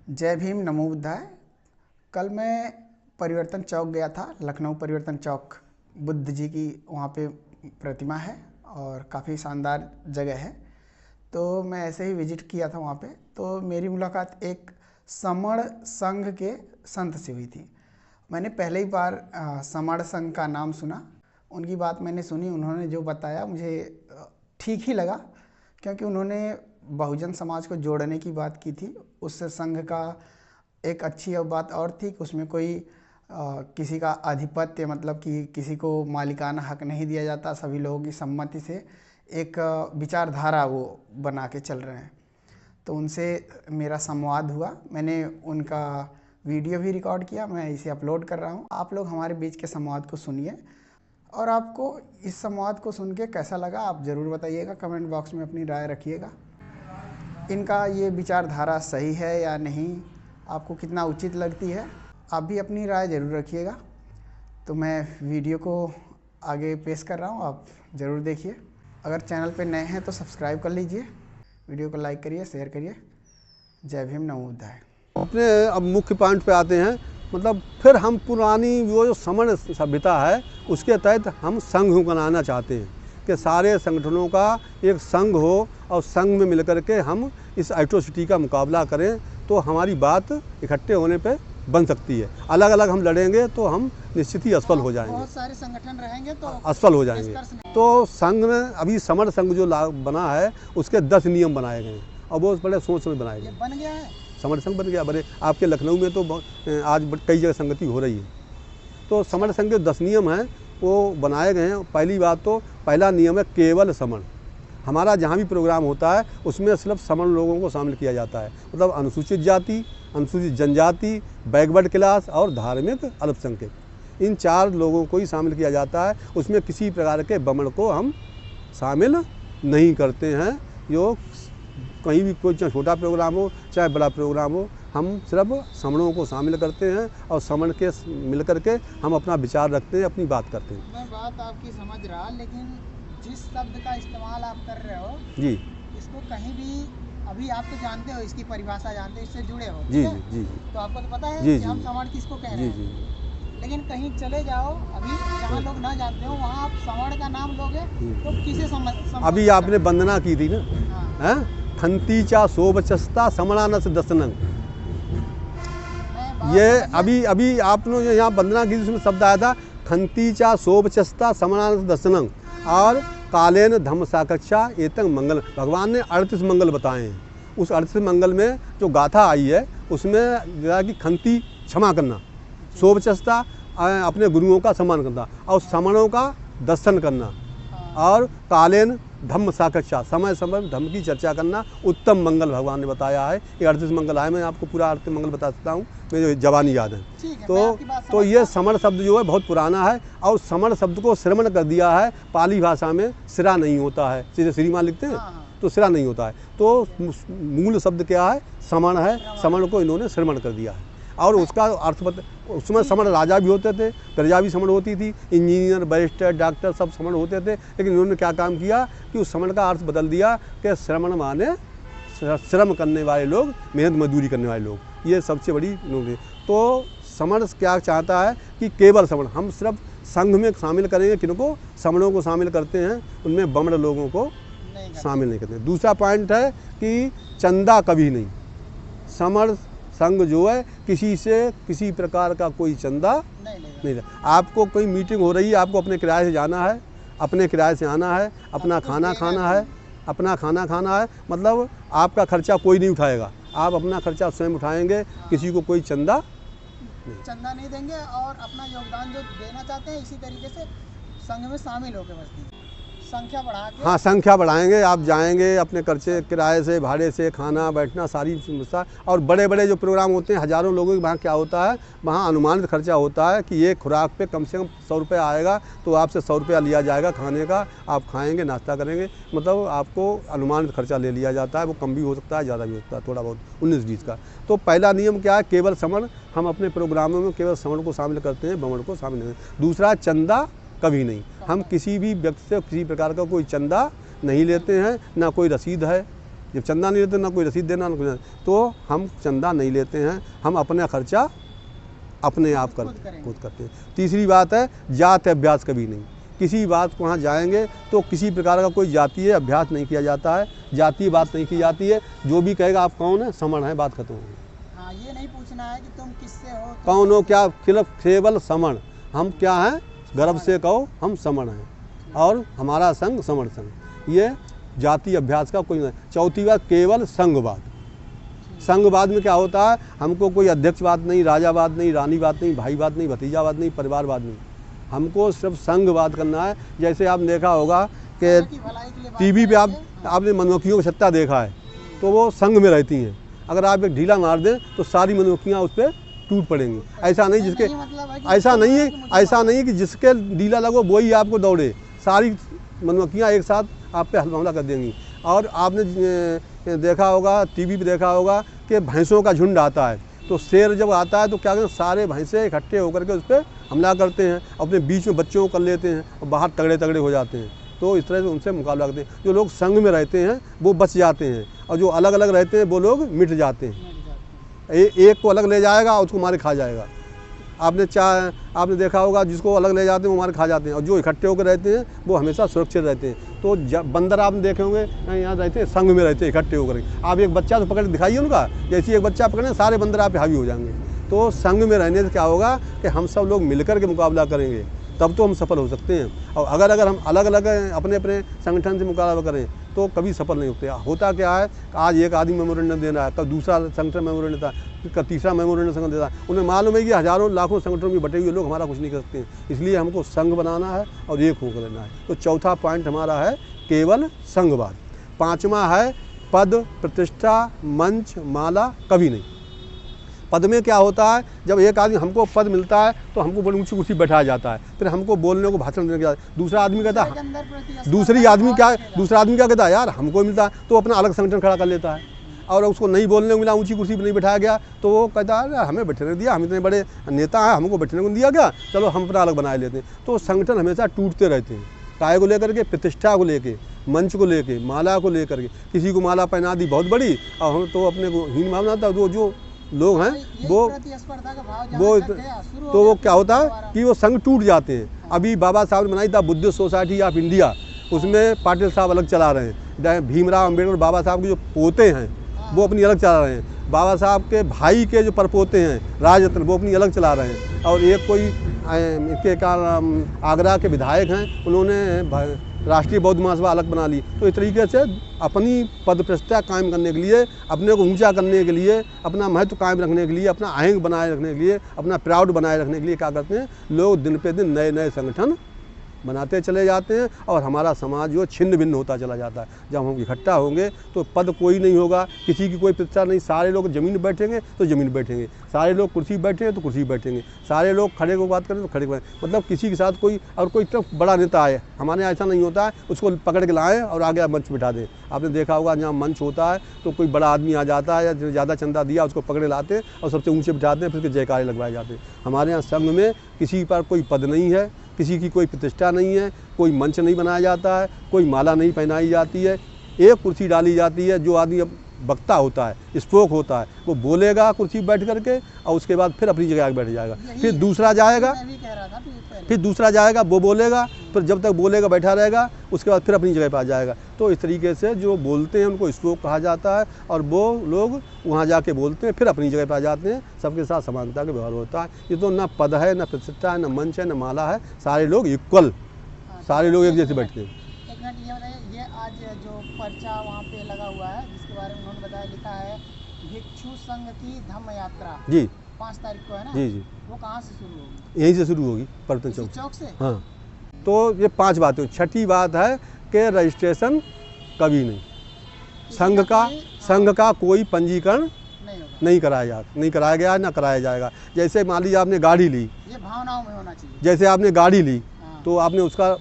जय भीम, नमो बुद्धाय। कल मैं परिवर्तन चौक गया था। लखनऊ परिवर्तन चौक बुद्ध जी की वहाँ पे प्रतिमा है और काफ़ी शानदार जगह है। तो मैं ऐसे ही विजिट किया था वहाँ पे। तो मेरी मुलाकात एक समण संघ के संत से हुई थी। मैंने पहले ही बार समण संघ का नाम सुना। उनकी बात मैंने सुनी, उन्होंने जो बताया मुझे ठीक ही लगा, क्योंकि उन्होंने बहुजन समाज को जोड़ने की बात की थी। उस संघ का एक अच्छी बात और थी कि उसमें कोई किसी का आधिपत्य, मतलब कि किसी को मालिकाना हक नहीं दिया जाता। सभी लोगों की सम्मति से एक विचारधारा वो बना के चल रहे हैं। तो उनसे मेरा संवाद हुआ। मैंने उनका वीडियो भी रिकॉर्ड किया, मैं इसे अपलोड कर रहा हूँ। आप लोग हमारे बीच के संवाद को सुनिए और आपको इस संवाद को सुन के कैसा लगा आप ज़रूर बताइएगा। कमेंट बॉक्स में अपनी राय रखिएगा। इनका ये विचारधारा सही है या नहीं, आपको कितना उचित लगती है, आप भी अपनी राय ज़रूर रखिएगा। तो मैं वीडियो को आगे पेश कर रहा हूँ, आप ज़रूर देखिए। अगर चैनल पे नए हैं तो सब्सक्राइब कर लीजिए, वीडियो को लाइक करिए, शेयर करिए। जय भीम, नमो बुद्धाय। अपने अब मुख्य पॉइंट पे आते हैं। मतलब फिर हम पुरानी वो जो समण सभ्यता है उसके तहत हम संघ बनाना चाहते हैं कि सारे संगठनों का एक संघ हो और संघ में मिलकर के हम इस एट्रोसिटी का मुकाबला करें, तो हमारी बात इकट्ठे होने पे बन सकती है। अलग अलग हम लड़ेंगे तो हम निश्चित ही असफल हो जाएंगे, बहुत सारे संगठन रहेंगे तो असफल हो जाएंगे। तो संघ में अभी समण संघ जो बना है उसके 10 नियम बनाए गए हैं और बहुत बड़े सोच में बनाए गए। बन गया है, समण संघ बन गया। बड़े आपके लखनऊ में तो आज कई जगह संगति हो रही है। तो समण संघ के 10 नियम हैं वो बनाए गए हैं। पहली बात तो पहला नियम है केवल समण। हमारा जहाँ भी प्रोग्राम होता है उसमें सिर्फ समण लोगों को शामिल किया जाता है। मतलब अनुसूचित जाति, अनुसूचित जनजाति, बैकवर्ड क्लास और धार्मिक अल्पसंख्यक, इन 4 लोगों को ही शामिल किया जाता है। उसमें किसी प्रकार के बमण को हम शामिल नहीं करते हैं। जो कहीं भी कोई चाहे छोटा प्रोग्राम हो चाहे बड़ा प्रोग्राम हो, हम सिर्फ समणों को शामिल करते हैं और समण के मिलकर के हम अपना विचार रखते हैं, अपनी बात करते हैं। मैं बात आपकी समझ रहा, लेकिन जिस शब्द का इस्तेमाल आप कर रहे हो जी, इसको कहीं भी, अभी आप तो जानते हो, इसकी परिभाषा जानते हो, इससे जुड़े हो। जी ठीक है? जी जी तो आपको तो पता है जी कि जी हम समण किसको कह रहे जी हैं। जी लेकिन कहीं चले जाओ, अभी जहाँ लोग ना जानते हो वहाँ आप समण का नाम लोगे तो किसे समझ अभी आपने वंदना की थी ना, हाँ। हैं खंती चा शोभचस्ता समणानस दसनंग। ये अभी आपने यहाँ वंदना की, उसमें शब्द आया था खंती चा शोभचस्ता समणानस दसनंग और कालेन धम्म साकक्षा एतंग मंगल। भगवान ने 38 मंगल बताए हैं। उस 38 मंगल में जो गाथा आई है उसमें कि खंती क्षमा करना, शोभचस्ता अपने गुरुओं का सम्मान करना और समणों का दर्शन करना और कालेन धम्म साकक्षा, समय समय में धम्म की चर्चा करना उत्तम मंगल भगवान ने बताया है। ये 38 मंगल आए, मैं आपको पूरा 38 मंगल बता सकता हूँ, मुझे जवानी याद है। तो ये समण शब्द जो है बहुत पुराना है और समण शब्द को श्रवण कर दिया है। पाली भाषा में सिरा नहीं होता है, सीधे श्रीमान लिखते हैं तो सिरा नहीं होता है। तो मूल शब्द क्या है? समण है। समण को इन्होंने श्रवण कर दिया है और उसका अर्थ उसमें समण राजा भी होते थे, प्रजा भी समण होती थी, इंजीनियर, बैरिस्टर, डॉक्टर सब समण होते थे। लेकिन इन्होंने क्या काम किया कि उस समण का अर्थ बदल दिया कि श्रमण माने श्रम करने वाले लोग, मेहनत मजदूरी करने वाले लोग, ये सबसे बड़ी लोग हैं। तो समण क्या चाहता है कि केवल समण, हम सिर्फ संघ में शामिल करेंगे किनको? समणों को शामिल करते हैं, उनमें बमण लोगों को शामिल नहीं करते। दूसरा पॉइंट है कि चंदा कभी नहीं। समण संघ जो है किसी से किसी प्रकार का कोई चंदा नहीं। आपको कोई मीटिंग हो रही है, आपको अपने किराए से जाना है, अपने किराए से आना है, अपना खाना खाना है, अपना खाना खाना है, मतलब आपका खर्चा कोई नहीं उठाएगा, आप अपना खर्चा स्वयं उठाएंगे। किसी को कोई चंदा नहीं देंगे और अपना योगदान जो देना चाहते हैं इसी तरीके से संघ में शामिल होकर बस संख्या बढ़ा के, हाँ संख्या बढ़ाएंगे। आप जाएंगे अपने खर्चे, किराए से, भाड़े से, खाना बैठना सारी समस्या। और बड़े बड़े जो प्रोग्राम होते हैं हज़ारों लोगों के, वहाँ क्या होता है, वहाँ अनुमानित खर्चा होता है कि ये खुराक पे कम से कम 100 रुपये आएगा, तो आपसे 100 रुपया लिया जाएगा खाने का, आप खाएंगे, नाश्ता करेंगे, मतलब आपको अनुमानित खर्चा ले लिया जाता है। वो कम भी हो सकता है, ज़्यादा भी हो सकता है, थोड़ा बहुत 19-20 का। तो पहला नियम क्या है? केवल समण। हम अपने प्रोग्रामों में केवल समण को शामिल करते हैं, बमण को शामिल नहीं। दूसरा, चंदा कभी नहीं। हम किसी भी व्यक्ति से किसी प्रकार का कोई चंदा नहीं लेते हैं, ना कोई रसीद है, जब चंदा नहीं लेते ना कोई रसीद देना ना कुछ, तो हम चंदा नहीं लेते हैं, हम अपना खर्चा अपने आप खुद करते हैं। तीसरी बात है जात अभ्यास कभी नहीं, किसी बात को वहाँ जाएंगे तो किसी प्रकार का कोई जातीय अभ्यास नहीं किया जाता है, जातीय बात नहीं की जाती है। जो भी कहेगा आप कौन है, समण है, बात खत्म होगी। हाँ, ये नहीं पूछना है कि तुम किससे हो, कौन हो, क्या, केवल समण। हम क्या हैं, गर्व से कहो हम समण हैं और हमारा संग समण संग। ये जातीय अभ्यास का कोई नहीं। चौथी बात केवल संघवाद। संघवाद में क्या होता है, हमको कोई अध्यक्षवाद नहीं, राजावाद नहीं, रानीवाद नहीं, भाईवाद नहीं, भतीजावाद नहीं, परिवारवाद नहीं, हमको सिर्फ संघवाद करना है। जैसे आपने देखा होगा कि टीवी पे आपने मधुमक्खियों का छत्ता देखा है, तो वो संघ में रहती हैं। अगर आप एक ढीला मार दें तो सारी मधुमक्खियाँ उस पर टूट पड़ेंगी। ऐसा नहीं जिसके ऐसा नहीं कि जिसके ढीला लगो वही आपको दौड़े, सारी मधुमक्खियाँ एक साथ आप पे हमला कर देंगी। और आपने देखा होगा, टीवी पे देखा होगा कि भैंसों का झुंड आता है, तो शेर जब आता है तो क्या करते हैं, सारे भैंसे इकट्ठे होकर के उस पर हमला करते हैं, अपने बीच में बच्चों को कर लेते हैं और बाहर तगड़े तगड़े हो जाते हैं। तो इस तरह से उनसे मुकाबला करते हैं। जो लोग संघ में रहते हैं वो बच जाते हैं और जो अलग अलग रहते हैं वो लोग मिट जाते हैं। एक को अलग ले जाएगा और उसको मारे खा जाएगा। आपने देखा होगा जिसको अलग ले जाते हैं वो मारे खा जाते हैं, और जो इकट्ठे होकर रहते हैं वो हमेशा सुरक्षित रहते हैं। तो बंदर आपने देखे होंगे यहाँ रहते हैं, संघ में रहते हैं, इकट्ठे होकर। आप एक बच्चा तो पकड़ दिखाइए उनका, जैसे एक बच्चा पकड़े सारे बंदर आप पे हावी हो जाएंगे। तो संघ में रहने से क्या होगा कि हम सब लोग मिलकर के मुकाबला करेंगे, तब तो हम सफल हो सकते हैं। और अगर हम अलग अलग अपने अपने संगठन से मुकाबला करें तो कभी सफल नहीं होते। होता क्या है, आज एक आदमी मेमोरेंडम दे रहा है, कल दूसरा संगठन मेमोरेंडम देता है, फिर तीसरा मेमोरेंडम संगठन देता है। उन्हें मालूम है कि हज़ारों लाखों संगठनों में बटे हुए लोग हमारा कुछ नहीं कर सकते हैं, इसलिए हमको संघ बनाना है और एक होकर रहना है। तो चौथा पॉइंट हमारा है केवल संघवाद। पाँचवा है पद, प्रतिष्ठा, मंच, माला कभी नहीं। पद में क्या होता है, जब एक आदमी हमको पद मिलता है तो हमको बड़ी ऊँची कुर्सी बैठाया जाता है, फिर हमको बोलने को भाषण देने के, दूसरा आदमी कहता है, दूसरा आदमी क्या कहता है, यार हमको मिलता है, तो अपना अलग संगठन खड़ा कर लेता है। और उसको नहीं बोलने को मिला, ऊंची कुर्सी पर नहीं बैठाया गया, तो वो कहता है हमें बैठने दिया, हम इतने बड़े नेता हैं, हमको बैठने को दिया गया, चलो हम अपना अलग बना लेते हैं। तो संगठन हमेशा टूटते रहते हैं, काय को लेकर के, प्रतिष्ठा को लेके, मंच को लेके, माला को लेकर के। किसी को माला पहना दी बहुत बड़ी और हम तो अपने को हीन मानना था। जो लोग हैं वो तो वो क्या होता है कि वो संघ टूट जाते हैं। अभी बाबा साहब ने बनाई था बुद्धिस्ट सोसाइटी ऑफ इंडिया, उसमें पाटिल साहब अलग चला रहे हैं, भीमराव अम्बेडकर बाबा साहब के जो पोते हैं वो अपनी अलग चला रहे हैं, बाबा साहब के भाई के जो परपोते हैं राजरत्न वो अपनी अलग चला रहे हैं, और एक कोई इसके कारण आगरा के विधायक हैं, उन्होंने राष्ट्रीय बौद्ध महासभा अलग बना ली। तो इस तरीके से अपनी पद प्रतिष्ठा कायम करने के लिए, अपने को ऊंचा करने के लिए, अपना महत्व कायम रखने के लिए, अपना आहंग बनाए रखने के लिए, अपना प्राउड बनाए रखने के लिए क्या करते हैं लोग, दिन पे दिन नए नए संगठन बनाते चले जाते हैं और हमारा समाज जो छिन्न भिन्न होता चला जाता है। जब हम इकट्ठा होंगे तो पद कोई नहीं होगा, किसी की कोई प्रतिष्ठा नहीं, सारे लोग ज़मीन पर बैठेंगे तो ज़मीन पर बैठेंगे, सारे लोग कुर्सी पर बैठेंगे तो कुर्सी पर बैठेंगे, सारे लोग खड़े को बात करें तो खड़े को, मतलब किसी के साथ कोई और कोई तो बड़ा नेता आए, हमारे यहाँ ऐसा नहीं होता है, उसको पकड़ के लाएँ और आगे मंच बिठा दें। आपने देखा होगा जहाँ मंच होता है तो कोई बड़ा आदमी आ जाता है या ज़्यादा चंदा दिया उसको पकड़े लाते हैं और सबसे ऊँचे बिठाते हैं, फिर जयकारे लगवाए जाते हैं। हमारे यहाँ संघ में किसी पर कोई पद नहीं है, किसी की कोई प्रतिष्ठा नहीं है, कोई मंच नहीं बनाया जाता है, कोई माला नहीं पहनाई जाती है। एक कुर्सी डाली जाती है, जो आदमी वक्ता होता है, स्पोक होता है, वो बोलेगा कुर्सी पर बैठ करके और उसके बाद फिर अपनी जगह बैठ जाएगा, फिर दूसरा जाएगा वो बोलेगा, फिर जब तक बोलेगा बैठा रहेगा, उसके बाद फिर अपनी जगह पर आ जाएगा। तो इस तरीके से जो बोलते हैं उनको स्पोक कहा जाता है और वो लोग वहाँ जाके बोलते हैं, फिर अपनी जगह पर आ जाते हैं, सबके साथ समानता का व्यवहार होता है। ये तो ना पद है, ना प्रतिष्ठा है, ना मंच है, ना माला है, सारे लोग इक्वल, सारे लोग एक जैसे बैठते हैं। एक मिनट ये बताइए, ये आज जो पर्चा वहाँ पे लगा हुआ है जिसके बारे में उन्होंने बताया, लिखा है भिक्षु संघ की धम्म यात्रा जी 5 तारीख को है ना जी, वो कहाँ से शुरू होगी? यहीं से शुरू होगी, परिवर्तन चौक से। हाँ, तो ये 5 बातें। छठी बात है कि रजिस्ट्रेशन कभी नहीं, संघ का कोई पंजीकरण नहीं कराया गया, ना कराया जाएगा। जैसे मान लीजिए आपने गाड़ी ली, ये भावनाओं में होना चाहिए। जैसे आपने गाड़ी ली तो आपने उसका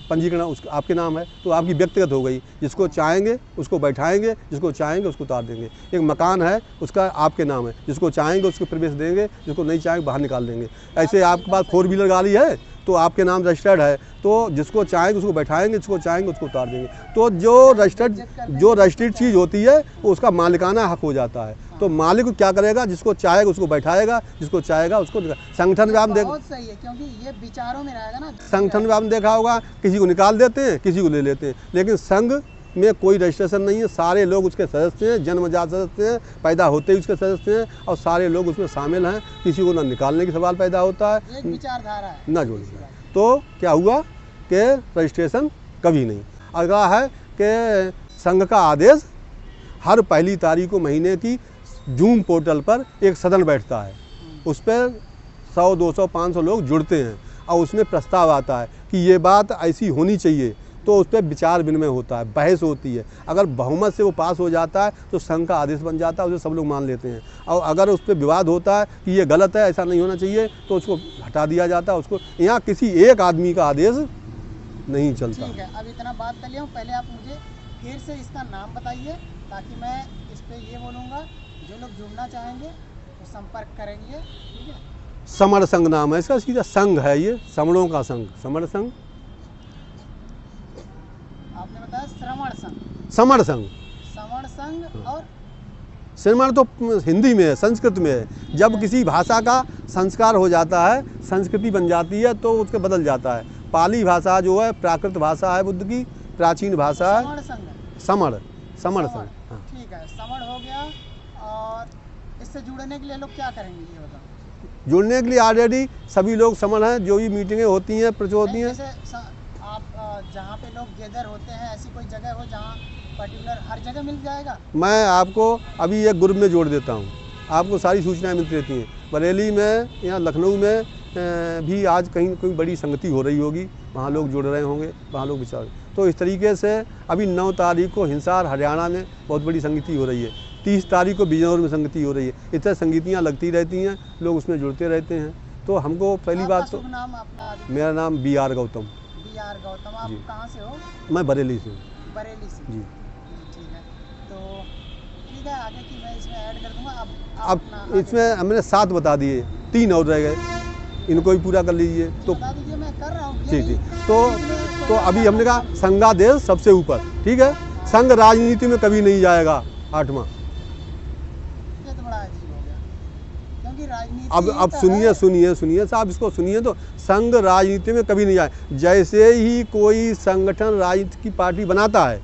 पंजीकरण उस आपके नाम है तो आपकी व्यक्तिगत हो गई। जिसको चाहेंगे उसको बैठाएंगे, जिसको चाहेंगे उसको उतार देंगे। एक मकान है उसका आपके नाम है, जिसको चाहेंगे उसको प्रवेश देंगे, जिसको नहीं चाहेंगे बाहर निकाल देंगे। ऐसे आपके पास 4 व्हीलर गाड़ी है तो आपके नाम रजिस्टर्ड है, तो जिसको चाहेंगे उसको बैठाएंगे, जिसको चाहेंगे उसको उतार देंगे। तो जो रजिस्टर्ड चीज़ होती है वो उसका मालिकाना हक हो जाता है। तो मालिक क्या करेगा, जिसको चाहेगा उसको बैठाएगा, जिसको चाहेगा उसको संगठन में आप बहुत सही है, क्योंकि ये विचारों में रहेगा ना। संगठन में आपने देखा होगा किसी को निकाल देते हैं, किसी को ले लेते हैं, लेकिन संघ में कोई रजिस्ट्रेशन नहीं है। सारे लोग उसके सदस्य हैं, जन्मजात सदस्य हैं, पैदा होते ही उसके सदस्य हैं और सारे लोग उसमें शामिल हैं। किसी को ना निकालने की सवाल पैदा होता है, एक विचारधारा है, ना जोड़ने। तो क्या हुआ कि रजिस्ट्रेशन कभी नहीं। अगला है कि संघ का आदेश हर पहली तारीख को महीने की जूम पोर्टल पर एक सदन बैठता है। उस पर 100, 200, 500 लोग जुड़ते हैं और उसमें प्रस्ताव आता है कि ये बात ऐसी होनी चाहिए, तो उस पर विचार विनिमय होता है, बहस होती है। अगर बहुमत से वो पास हो जाता है तो संघ का आदेश बन जाता है, उसे सब लोग मान लेते हैं। और अगर उस पर विवाद होता है कि ये गलत है, ऐसा नहीं होना चाहिए, तो उसको हटा दिया जाता है। उसको यहाँ किसी एक आदमी का आदेश नहीं चलता। ठीक है, अब इतना बात कर लिया हूँ, पहले आप मुझे फिर से इसका नाम बताइए ताकि मैं इस पर ये बोलूँगा, जो लोग जुड़ना चाहेंगे वो संपर्क करेंगे। ठीक है, समर संघ नाम है इसका, सीधा संघ है ये, समणों का संघ, समर संघ। आपने बताया श्रवण संघ, समर संघ, श्रवण संघ। और श्रवण तो हिंदी में है, संस्कृत में है। जब किसी भाषा का संस्कार हो जाता है, संस्कृति बन जाती है, तो उसके बदल जाता है। पाली भाषा जो है प्राकृत भाषा है, बुद्ध की प्राचीन भाषा है। समर समर संघ। हाँ, ठीक है, समर हो गया। और इससे जुड़ने के लिए लोग क्या करेंगे ये बताओ? जुड़ने के लिए ऑलरेडी सभी लोग समर हैं। जो भी मीटिंगें होती हैं, प्रचुर होती हैं। जैसे आप जहाँ पे लोग गैदर होते हैं, ऐसी कोई जगह हो जहाँ पर्टिकुलर हर जगह मिल जाएगा? मैं आपको अभी एक ग्रुप में जोड़ देता हूँ, आपको सारी सूचनाएं मिलती रहती हैं। बरेली में या लखनऊ में भी आज कहीं कोई बड़ी संगति हो रही होगी, वहाँ लोग जुड़ रहे होंगे, वहाँ लोग विचार। तो इस तरीके से अभी 9 तारीख को हिसार हरियाणा में बहुत बड़ी संगति हो रही है। 30 तारीख को बिजनौर में संगति हो रही है। इस तरह संगतियाँ लगती रहती हैं, लोग उसमें जुड़ते रहते हैं। तो हमको पहली बात तो मेरा नाम BR गौतम। BR गौतम, आप कहाँ से हो? मैं बरेली से हूँ। बरेली से जी, ठीक है। तो ठीक है, आगे की मैं इसमें ऐड कर दूँगा। अब इसमें हमने 7 बता दिए, 3 और रह गए, इनको भी पूरा कर लीजिए। तो बता दीजिए, मैं कर रहा हूँ। ठीक ठीक। तो अभी हमने कहा संघादेश सबसे ऊपर, ठीक है। संघ राजनीति में कभी नहीं जाएगा, 8वां। ये तो बड़ा अजीब हो गया, क्योंकि राजनीति अब सुनिए साहब, इसको सुनिए। तो संघ राजनीति में कभी नहीं जाए। जैसे ही कोई संगठन राजनीति की पार्टी बनाता है,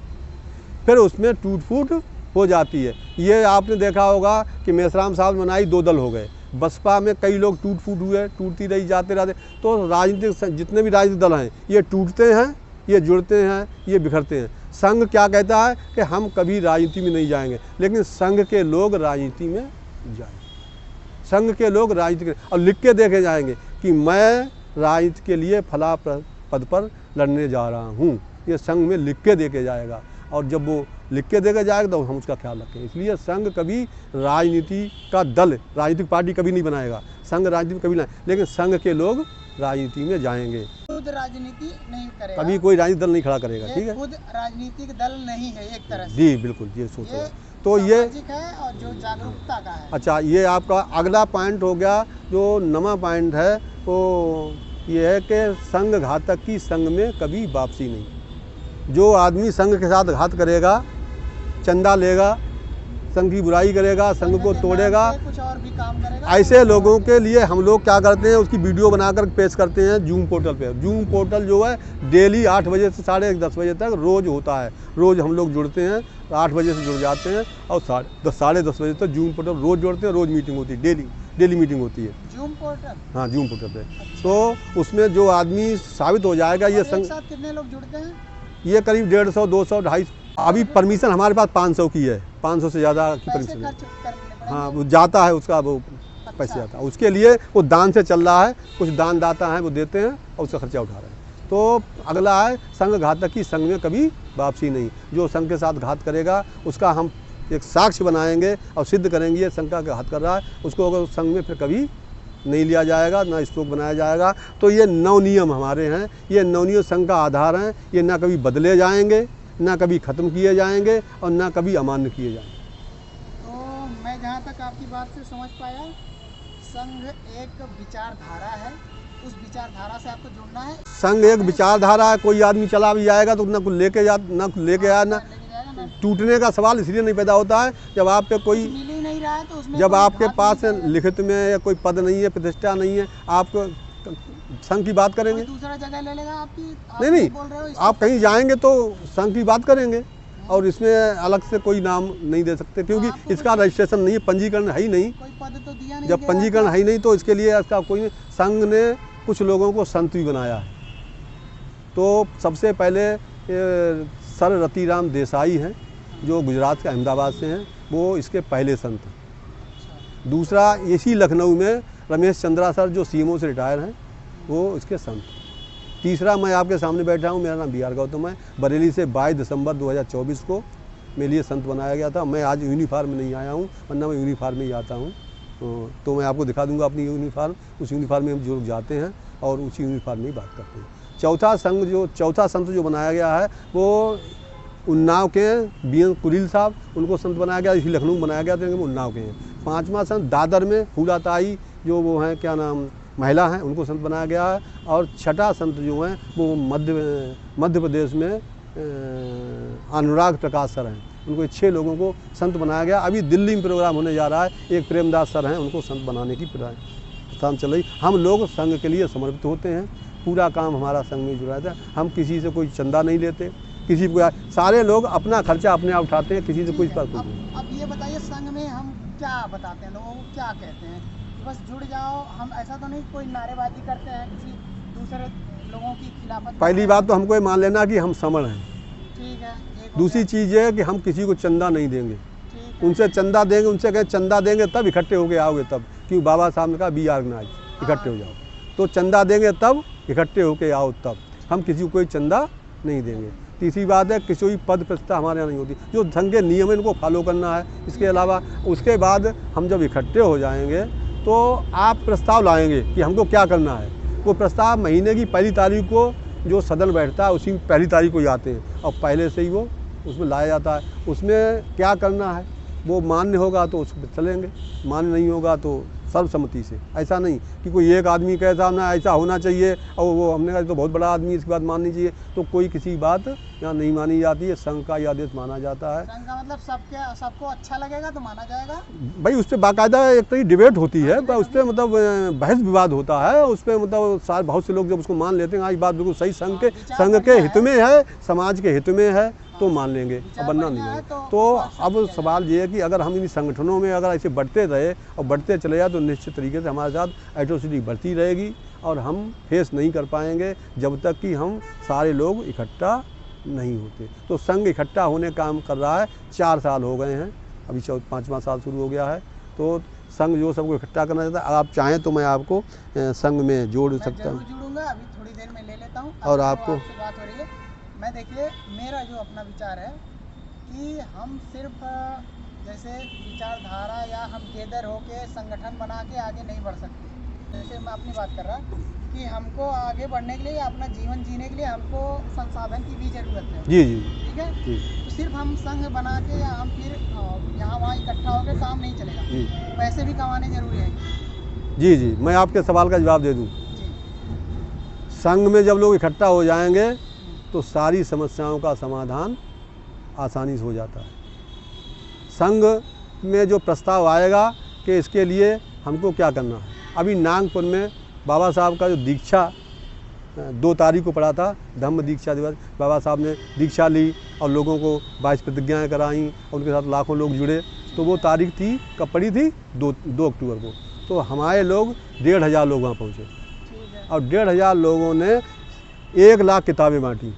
फिर उसमें टूट फूट हो जाती है। ये आपने देखा होगा कि मेसराम साहब ने बनाई, 2 दल हो गए। बसपा में कई लोग टूट फूट हुए, टूटती रही, जाते रहते। तो राजनीतिक जितने भी राजनीतिक दल हैं, ये टूटते हैं, ये जुड़ते हैं, ये बिखरते हैं। संघ क्या कहता है कि हम कभी राजनीति में नहीं जाएंगे, लेकिन संघ के लोग राजनीति में जाएंगे। संघ के लोग राजनीति और लिख के देखे जाएंगे कि मैं राजनीति के लिए फला पद पर लड़ने जा रहा हूँ। ये संघ में लिख के देके जाएगा, और जब वो लिख के देके जाएगा तो हम उसका ख्याल रखें। इसलिए संघ कभी राजनीति का दल, राजनीतिक पार्टी कभी नहीं बनाएगा। संघ राजनीति में कभी नहीं, लेकिन संघ के लोग राजनीति में जाएंगे। खुद राजनीति नहीं करेगा, कभी कोई राजनीतिक दल नहीं खड़ा करेगा। ठीक है, खुद राजनीतिक दल नहीं है एक तरह से। जी बिल्कुल, ये सोचो। तो ये है और जो जागरूकता का है। अच्छा, ये आपका अगला पॉइंट हो गया। जो नवा पॉइंट है वो ये है कि संघ घातक की संघ में कभी वापसी नहीं। जो आदमी संघ के साथ घात करेगा, चंदा लेगा, संघ की बुराई करेगा, संघ को तोड़ेगा, कुछ और भी काम करेगा, ऐसे लोगों के लिए हम लोग क्या करते हैं, उसकी वीडियो बनाकर पेश करते हैं जूम पोर्टल पे। जूम पोर्टल जो है डेली 8 बजे से 10:30 बजे तक रोज़ होता है। रोज़ हम लोग जुड़ते हैं, 8 बजे से जुड़ जाते हैं और 10:30 बजे तक जूम पोर्टल रोज़ जुड़ते हैं। रोज़ मीटिंग होती है, डेली मीटिंग होती है जूम पोर्टल। हाँ, जूम पोर्टल पे। तो उसमें जो आदमी साबित हो जाएगा ये संघ। एक साथ कितने लोग जुड़ते हैं? ये करीब 150, 200, 250। अभी परमिशन हमारे पास 500 की है, 500 से ज़्यादा की परमिशन है। हाँ, वो जाता है, उसका वो पैसे आता है। उसके लिए वो दान से चल रहा है, कुछ दान दाता हैं वो देते हैं और उसका खर्चा उठा रहे हैं। तो अगला है संघ घातक की संघ में कभी वापसी नहीं। जो संघ के साथ घात करेगा उसका हम एक साक्ष्य बनाएंगे और सिद्ध करेंगे ये संघ का घात कर रहा है। उसको अगर संघ में फिर कभी नहीं लिया जाएगा, ना स्टॉक बनाया जाएगा। तो ये 9 नियम हमारे हैं, ये 9 नियम संघ का आधार हैं। ये ना कभी बदले जाएंगे, ना कभी ख़त्म किए जाएंगे और ना कभी अमान्य किए जाएंगे। तो मैं जहाँ तक आपकी बात से समझ पाया, संघ एक विचारधारा है, उस विचारधारा से आपको जुड़ना है। संघ एक विचारधारा है, कोई आदमी चला भी जाएगा तो ना कुछ लेके आया, ना टूटने का सवाल इसलिए नहीं पैदा होता है जब आप पे कोई मिल ही नहीं रहा है, तो उसमें जब कोई आपके घात पास नहीं है। लिखित में या कोई पद नहीं है, प्रतिष्ठा नहीं है, आप संघ की बात करेंगे? कोई दूसरा जगह ले लेगा आपकी, आप नहीं, बोल रहे हो आप कहीं जाएंगे तो संघ की बात करेंगे और इसमें अलग से कोई नाम नहीं दे सकते, क्योंकि इसका रजिस्ट्रेशन नहीं है, पंजीकरण है ही नहीं। कोई पद तो दिया नहीं जब गया पंजीकरण है ही नहीं तो इसके लिए इसका कोई नहीं। संघ ने कुछ लोगों को संत भी बनाया है। तो सबसे पहले सर रतिराम देसाई हैं, जो गुजरात के अहमदाबाद से हैं, वो इसके पहले संत हैं। दूसरा इसी लखनऊ में रमेश चंद्रा सर, जो सीएमओ से रिटायर हैं, वो इसके संत। तीसरा मैं आपके सामने बैठा हूँ, मेरा नाम बी आर गौतम है। बरेली से 22 दिसंबर 2024 को मेरे लिए संत बनाया गया था। मैं आज यूनिफॉर्म में नहीं आया हूँ, वरना मैं यूनिफॉर्म में ही आता हूँ। तो मैं आपको दिखा दूंगा अपनी यूनिफॉर्म। उस यूनिफॉर्म में हम जो लोग जाते हैं और उसी यूनिफॉर्म में ही बात करते हैं। चौथा संत जो बनाया गया है वो उन्नाव के BN कुलील साहब, उनको संत बनाया गया। इसी लखनऊ में बनाया गया था, वो उन्नाव के हैं। 5वां संत दादर में फूलाताई, जो वो हैं क्या नाम महिला हैं, उनको संत बनाया गया है। और 6ठा संत जो हैं वो मध्य प्रदेश में अनुराग प्रकाश सर हैं, उनको 6 लोगों को संत बनाया गया। अभी दिल्ली में प्रोग्राम होने जा रहा है, एक प्रेमदास सर हैं, उनको संत बनाने की प्रस्थान चल रही। हम लोग संघ के लिए समर्पित होते हैं, पूरा काम हमारा संघ में जुड़ा रहता है। हम किसी से कोई चंदा नहीं लेते, किसी को, सारे लोग अपना खर्चा अपने आप उठाते हैं, किसी से कोई फर्क नहीं। अब ये बताइए, संघ में हम क्या बताते हैं लोगों को, क्या कहते हैं? बस जुड़ जाओ, हम ऐसा तो नहीं कोई नारेबाजी करते हैं किसी दूसरे लोगों की खिलाफत? पहली बात तो हमको ये मान लेना कि हम समण हैं। ठीक है। दूसरी चीज़ ये है कि हम किसी को चंदा नहीं देंगे। उनसे चंदा देंगे, उनसे कहें चंदा देंगे तब इकट्ठे होके आओगे, तब क्योंकि बाबा साहब ने कहा बी ऑर्गेनाइज, इकट्ठे हो जाओ। तो चंदा देंगे तब इकट्ठे होके आओ, तब हम किसी को कोई चंदा नहीं देंगे। तीसरी बात है, किसी भी पद प्रतिष्ठा हमारे यहाँ नहीं होती। जो संघ के नियम है इनको फॉलो करना है। इसके अलावा उसके बाद हम जब इकट्ठे हो जाएंगे तो आप प्रस्ताव लाएंगे कि हमको क्या करना है। वो प्रस्ताव महीने की पहली तारीख को जो सदन बैठता है उसी पहली तारीख को ही आते हैं और पहले से ही वो उसमें लाया जाता है। उसमें क्या करना है, वो मान्य होगा तो उस पर चलेंगे, मान्य नहीं होगा तो सर्वसम्मति से। ऐसा नहीं कि कोई एक आदमी कहता ना ऐसा होना चाहिए और वो हमने कहा तो बहुत बड़ा आदमी इसकी बात माननी चाहिए, तो कोई किसी बात यहाँ नहीं मानी जाती है। संघ का यह आदेश माना जाता है। संघ का मतलब सबको अच्छा लगेगा तो माना जाएगा भाई। उस पर बाकायदा एक तरीके डिबेट होती है, उस पर मतलब बहस विवाद होता है। उस पर मतलब सारे बहुत से लोग जब उसको मान लेते हैं, आज बात बिल्कुल सही, संघ के हित में है, समाज के हित में है, तो मान लेंगे और बनना नहीं है। तो अब सवाल ये है कि अगर हम इन संगठनों में अगर ऐसे बढ़ते रहे और बढ़ते चले जाए तो निश्चित तरीके से हमारे साथ एट्रोसिटी बढ़ती रहेगी और हम फेस नहीं कर पाएंगे जब तक कि हम सारे लोग इकट्ठा नहीं होते। तो संघ इकट्ठा होने काम कर रहा है, 4 साल हो गए हैं, अभी 5वां साल शुरू हो गया है। तो संघ जो सबको इकट्ठा करना चाहता है, आप चाहें तो मैं आपको संघ में जोड़ सकता हूँ। जुड़ूंगा, अभी थोड़ी देर में ले लेता हूँ। और आपको बात हो रही है, मैं देखिए मेरा जो अपना विचार है कि हम सिर्फ जैसे विचारधारा या हम गेदर होके संगठन बना के आगे नहीं बढ़ सकते। जैसे मैं अपनी बात कर रहा कि हमको आगे बढ़ने के लिए, अपना जीवन जीने के लिए हमको संसाधन की भी ज़रूरत है। जी जी, ठीक है जी। तो सिर्फ हम संघ बना के या हम फिर यहाँ वहाँ इकट्ठा होकर काम नहीं चलेगा जी। पैसे भी कमाने जरूरी है। जी जी, मैं आपके सवाल का जवाब दे दूँ। संघ में जब लोग इकट्ठा हो जाएंगे तो सारी समस्याओं का समाधान आसानी से हो जाता है। संघ में जो प्रस्ताव आएगा कि इसके लिए हमको क्या करना है, अभी नागपुर में बाबा साहब का जो दीक्षा 2 तारीख को पड़ा था, धम्म दीक्षा दिवस, बाबा साहब ने दीक्षा ली और लोगों को 22 प्रतिज्ञाएँ कराईं और उनके साथ लाखों लोग जुड़े। तो वो तारीख थी, कब पड़ी थी, 2 अक्टूबर को। तो हमारे लोग 1,500 लोग वहाँ पहुँचे और 1,500 लोगों ने 1 लाख किताबें बांटी,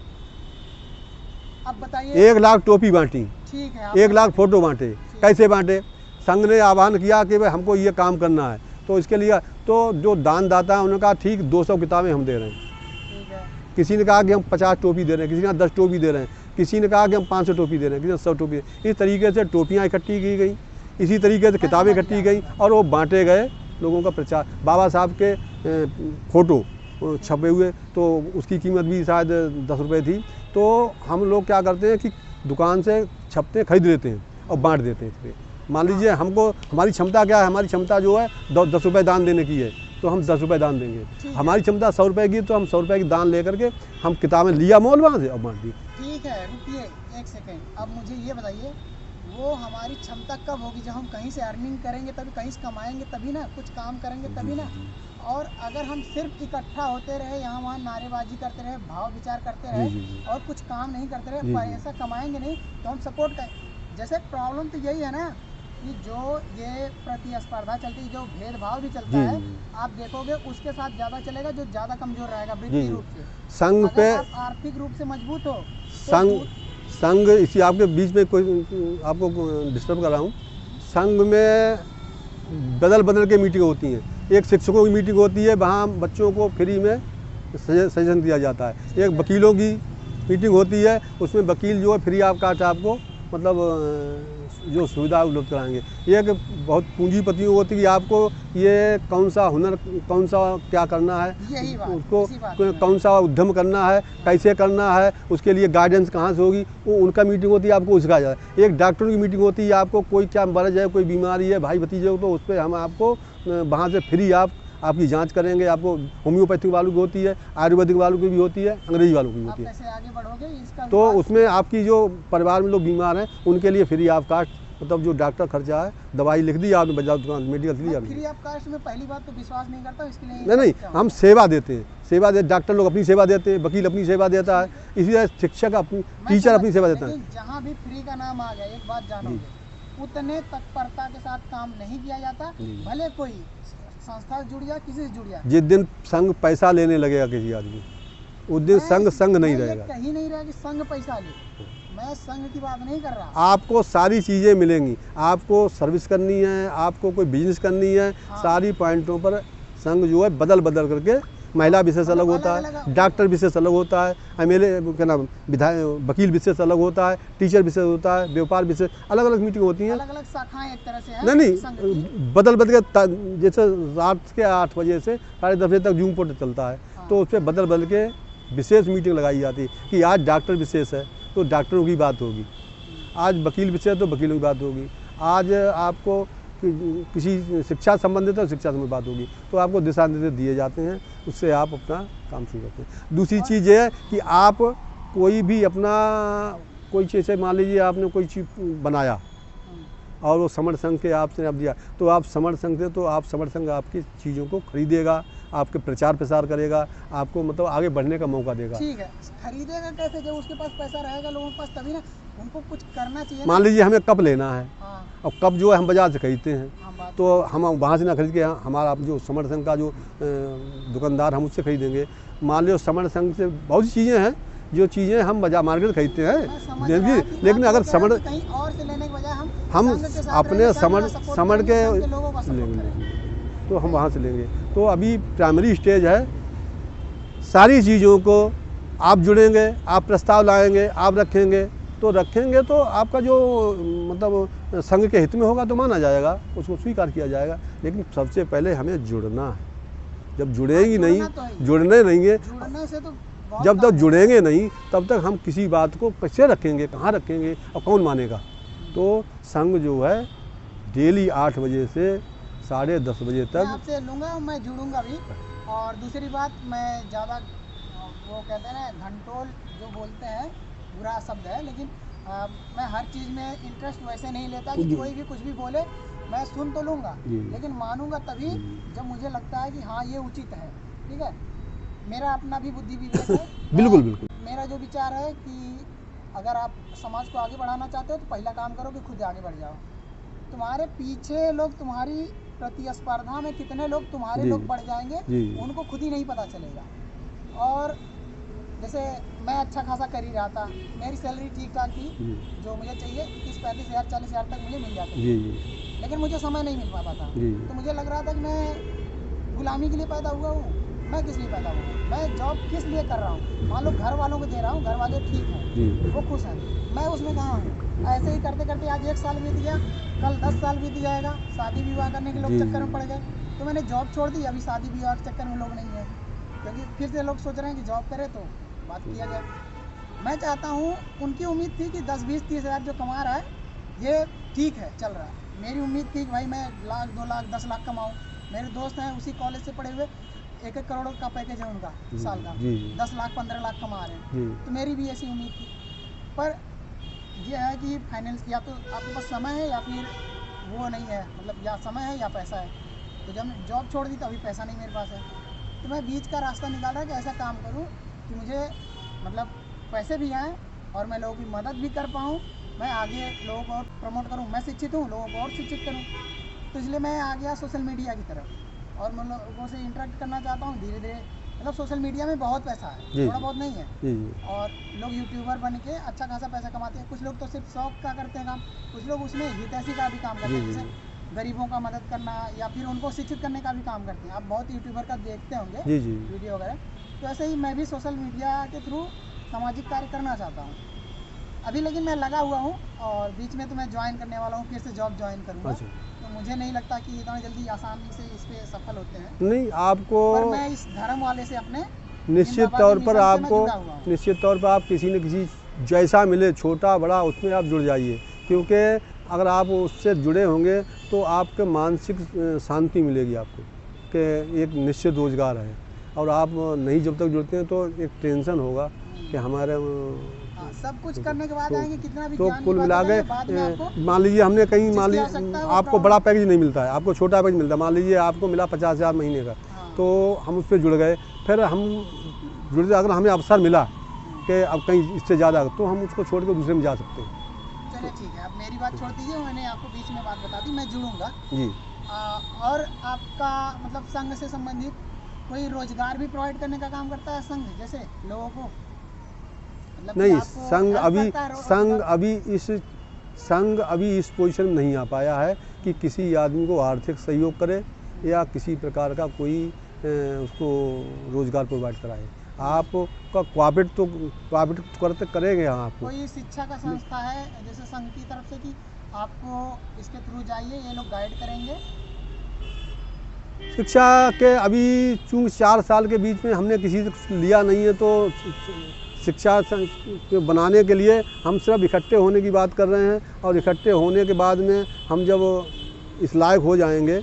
अब बताइए 1 लाख टोपी बांटी, ठीक है, 1 लाख फ़ोटो बांटे। कैसे बांटे? संघ ने आह्वान किया कि भाई हमको ये काम करना है, तो इसके लिए तो जो दानदाता है उन्होंने कहा ठीक 200 किताबें हम दे रहे हैं। ठीक है। किसी ने कहा कि हम 50 टोपी दे रहे हैं, किसी ने 10 टोपी दे रहे हैं, किसी ने कहा कि हम 500 टोपी दे रहे हैं, किसी ने 100 टोपी। इस तरीके से टोपियाँ इकट्ठी की गई, इसी तरीके से किताबें इकट्ठी गई और वो बांटे गए लोगों का प्रचार। बाबा साहब के फ़ोटो छपे हुए, तो उसकी कीमत भी शायद 10 रुपये थी। तो हम लोग क्या करते हैं कि दुकान से छपते खरीद लेते हैं और बांट देते हैं इसमें। मान लीजिए हमको, हमारी क्षमता क्या है, हमारी क्षमता जो है 10 रुपये दान देने की है, तो हम 10 रुपये दान देंगे। हमारी क्षमता 100 रुपये की, तो हम 100 रुपये की दान लेकर के हम किताबें लिया मोल वहाँ से और बांट दी। ठीक है, रुकिए एक सेकेंड। अब मुझे ये बताइए, वो हमारी क्षमता कब होगी? जब हम कहीं से अर्निंग करेंगे तभी, कहीं से कमाएंगे तभी ना, कुछ काम करेंगे तभी ना। और अगर हम सिर्फ इकट्ठा होते रहे, यहाँ वहाँ नारेबाजी करते रहे, भाव विचार करते रहे और कुछ काम नहीं करते रहे, पैसा कमाएंगे नहीं, तो हम सपोर्ट करें। जैसे प्रॉब्लम तो यही है ना कि जो ये प्रतिस्पर्धा चलती है, जो भेदभाव भी चलता है, आप देखोगे उसके साथ ज़्यादा चलेगा जो ज़्यादा कमजोर रहेगा वित्तीय रूप से। संघ पे आर्थिक रूप से मजबूत हो, संघ इसी आपके बीच में कोई आपको डिस्टर्ब कर रहा हूँ। संघ में बदल बदल के मीटिंग होती हैं। एक शिक्षकों की मीटिंग होती है, वहाँ बच्चों को फ्री में सजेशन दिया जाता है। एक वकीलों की मीटिंग होती है, उसमें वकील जो है फ्री ऑफ कास्ट आपको मतलब जो सुविधा उपलब्ध कराएंगे। एक बहुत पूंजीपतियों होती है कि आपको ये कौन सा हुनर, कौन सा क्या करना है, उसको कौन सा उद्यम करना है, कैसे करना है, उसके लिए गाइडेंस कहाँ से होगी, वो उनका मीटिंग होती है, आपको सिखाया जाता है। एक डॉक्टरों की मीटिंग होती है, आपको कोई क्या मर्ज है, कोई बीमारी है भाई भतीजे हो, तो उस पर हम आपको वहाँ से फ्री आपकी जांच करेंगे। आपको होम्योपैथिक वालों की होती है, आयुर्वेदिक वालों की भी होती है, अंग्रेजी वालों की भी होती है। कैसे आगे बढ़ोगे इसका तो उसमें आपकी जो परिवार में लोग बीमार हैं उनके लिए फ्री ऑफ कास्ट, मतलब जो डॉक्टर खर्चा है, दवाई लिख दी आपने, बाजार दुकान मेडिकल से लिया। फ्री ऑफ कास्ट में पहली बात तो विश्वास नहीं करता, इसके लिए नहीं, हम सेवा देते हैं, सेवा दे, डॉक्टर लोग अपनी सेवा देते हैं, वकील अपनी सेवा देता है, इसी तरह शिक्षक अपनी, टीचर अपनी सेवा देता है। जहाँ भी फ्री का नाम आ गया, एक बात जानोगे, उतने तत्परता के साथ काम नहीं किया जाता, भले कोई संस्था जुड़ जाए, किसी से जुड़ जाए। जिस दिन संघ पैसा लेने लगेगा किसी आदमी, उस दिन संघ नहीं रहेगा। कहीं नहीं रहेगा कि संघ पैसा ले। मैं संघ की बात नहीं कर रहा। आपको सारी चीज़ें मिलेंगी, आपको सर्विस करनी है, आपको कोई बिजनेस करनी है, सारी पॉइंटों पर संघ जो है बदल बदल करके, महिला विशेष अलग होता है, डॉक्टर विशेष अलग होता है, MLA क्या नाम, विधायक, वकील विशेष अलग होता है, टीचर विशेष होता है, व्यापार विशेष, अलग अलग मीटिंग होती हैं, अलग अलग शाखाएं एक तरह से हैं। नहीं बदल बदल के, जैसे रात के 8 बजे से 10:30 बजे तक जूम पोर्टल चलता है, तो उस पर बदल बदल के विशेष मीटिंग लगाई जाती है कि आज डॉक्टर विशेष है तो डॉक्टरों की बात होगी, आज वकील विशेष तो वकीलों की बात होगी, आज आपको किसी शिक्षा संबंधित है, शिक्षा संबंधित बात होगी, तो आपको दिशा निर्देश दिए जाते हैं, उससे आप अपना काम शुरू करते हैं। दूसरी चीज़ ये है कि आप कोई भी अपना कोई चीज़ से, मान लीजिए आपने कोई चीज़ बनाया और वो समर संघ के आपसे आप दिया, तो आप समर संघ से, तो आप समर संघ आपकी चीज़ों को खरीदेगा, आपके प्रचार प्रसार करेगा, आपको मतलब आगे बढ़ने का मौका देगा। ठीक है, खरीदेगा कैसे? जब उसके पास पैसा रहेगा लोगों के पास, तभी ना। उनको कुछ करना चाहिए। मान लीजिए हमें कप लेना है, और कप जो है हम बाजार से खरीदते हैं, तो हम वहाँ से ना खरीद के हमारा जो समर संघ का जो दुकानदार, हम उससे खरीदेंगे। मान लो समर संघ से बहुत सी चीज़ें हैं, जो चीज़ें हम बाजार मार्केट खरीदते हैं, लेकिन अगर समर कहीं और से लेने के बजाय हम अपने समर के लेंगे, तो हम वहाँ से लेंगे। तो अभी प्राइमरी स्टेज है, सारी चीज़ों को आप जुड़ेंगे, आप प्रस्ताव लाएंगे, आप रखेंगे, तो आपका जो मतलब संघ के हित में होगा तो माना जाएगा, उसको स्वीकार किया जाएगा। लेकिन सबसे पहले हमें जुड़ना है। जब जुड़ेंगी नहीं, जुड़ने नहीं है, जब तक जुड़ेंगे नहीं तब तक हम किसी बात को कैसे रखेंगे, कहाँ रखेंगे और कौन मानेगा। तो संघ जो है डेली 8 बजे से 10:30 बजे तक आपसे लूँगा, मैं जुड़ूंगा भी। और दूसरी बात, मैं ज़्यादा वो कहते हैं ना घंटोल जो बोलते हैं, बुरा शब्द है, लेकिन मैं हर चीज़ में इंटरेस्ट वैसे नहीं लेता कि कोई भी कुछ भी बोले, मैं सुन तो लूँगा, लेकिन मानूंगा तभी जब मुझे लगता है कि हाँ ये उचित है। ठीक है, मेरा अपना भी बुद्धि विवेक है। बिल्कुल बिल्कुल। मेरा जो विचार है कि अगर आप समाज को आगे बढ़ाना चाहते हो तो पहला काम करो कि खुद आगे बढ़ जाओ। तुम्हारे पीछे लोग, तुम्हारी प्रतिस्पर्धा में कितने लोग तुम्हारे लोग बढ़ जाएंगे, उनको खुद ही नहीं पता चलेगा। और जैसे मैं अच्छा खासा कर ही रहा था, मेरी सैलरी ठीक ठाक थी, जो मुझे चाहिए 30-35 हज़ार 40 हज़ार तक मुझे मिल जाता था, लेकिन मुझे समय नहीं मिल पाता था। तो मुझे लग रहा था कि मैं गुलामी के लिए पैदा हुआ हूँ, मैं किस लिए पैदा हुआ, मैं जॉब किस लिए कर रहा हूँ। मान लो घर वालों को दे रहा हूँ, घर वाले ठीक हैं, वो खुश हैं, मैं उसमें कहाँ हूँ। ऐसे ही करते करते आज 1 साल बीत गया, कल 10 साल बीत जाएगा, शादी विवाह करने के लोग चक्कर में पड़ गए, तो मैंने जॉब छोड़ दी। अभी शादी विवाह के चक्कर में लोग नहीं है, क्योंकि फिर से लोग सोच रहे हैं कि जॉब करें तो बात किया जाए। मैं चाहता हूँ, उनकी उम्मीद थी कि 10, 20, 30 हज़ार जो कमा रहा है ये ठीक है, चल रहा है। मेरी उम्मीद थी कि भाई मैं लाख, 2 लाख, 10 लाख कमाऊँ। मेरे दोस्त हैं उसी कॉलेज से पढ़े हुए, 1-1 करोड़ का पैकेज है उनका साल का, 10 लाख 15 लाख कमा रहे हैं। तो मेरी भी ऐसी उम्मीद थी, पर यह है कि फाइनेंस या तो आपके पास समय है या फिर वो नहीं है, मतलब या समय है या पैसा है। तो जब मैं जॉब छोड़ दी तो अभी पैसा नहीं मेरे पास है, तो मैं बीच का रास्ता निकाला कि ऐसा काम करूँ कि मुझे मतलब पैसे भी आएँ और मैं लोगों की मदद भी कर पाऊँ, मैं आगे लोगों को और प्रमोट करूँ। मैं शिक्षित हूँ, लोगों को और शिक्षित करूँ, तो इसलिए मैं आ गया सोशल मीडिया की तरफ और मैं लोगों से इंटरेक्ट करना चाहता हूँ धीरे धीरे। मतलब सोशल मीडिया में बहुत पैसा है, थोड़ा बहुत नहीं है, और लोग यूट्यूबर बन के अच्छा खासा पैसा कमाते हैं। कुछ लोग तो सिर्फ शौक का करते हैं काम, कुछ लोग उसमें हितैषी का भी काम करते हैं, जैसे गरीबों का मदद करना या फिर उनको शिक्षित करने का भी काम करते हैं। आप बहुत यूट्यूबर का देखते होंगे वीडियो वगैरह, तो ऐसे ही मैं भी सोशल मीडिया के थ्रू सामाजिक कार्य करना चाहता हूँ अभी। लेकिन मैं लगा हुआ हूँ और बीच में तो मैं ज्वाइन करने वाला हूँ, फिर से जॉब ज्वाइन करूँगा। तो मुझे नहीं लगता कि इतना जल्दी आसानी से इस पे सफल होते हैं। नहीं, आपको पर मैं इस धर्म वाले से अपने निश्चित तौर पर आप किसी न किसी जैसा मिले, छोटा बड़ा, उसमें आप जुड़ जाइए, क्योंकि अगर आप उससे जुड़े होंगे तो आपके मानसिक शांति मिलेगी आपको कि एक निश्चित रोजगार है। और आप नहीं जब तक जुड़ते हैं तो एक टेंशन होगा कि हमारे सब कुछ करने के बाद आएंगे, कितना भी तो कुल मिला के मान लीजिए हमने कहीं मान लीजिए आपको बड़ा पैकेज नहीं मिलता है, आपको छोटा पैकेज मिलता है। मान लीजिए आपको मिला 50,000 महीने का, तो हम उस पर जुड़ गए, फिर हम जुड़े, अगर हमें अवसर मिला कि अब कहीं इससे ज़्यादा, तो हम उसको छोड़ के दूसरे में जा सकते हैं। चलिए ठीक है, अब मेरी बात छोड़ दीजिए, मैंने आपको बीच में बात बता दी, मैं जुड़ूंगा जी। और आपका मतलब संघ से संबंधित कोई रोजगार भी प्रोवाइड करने का काम करता है संघ, जैसे लोगों को? नहीं, संघ अभी इस पोजीशन में नहीं आ पाया है कि किसी आदमी को आर्थिक सहयोग करे या किसी प्रकार का कोई उसको रोजगार प्रोवाइड कराए। आपका कोऑपरेट करते करेंगे हम आपको। कोई शिक्षा का संस्था है जैसे संघ की तरफ से कि आपको इसके थ्रू जाइए, ये लोग गाइड करेंगे? शिक्षा के अभी चूँकि 4 साल के बीच में हमने किसी से लिया नहीं है, तो शिक्षा बनाने के लिए हम सिर्फ इकट्ठे होने की बात कर रहे हैं, और इकट्ठे होने के बाद में हम जब इस लायक हो जाएंगे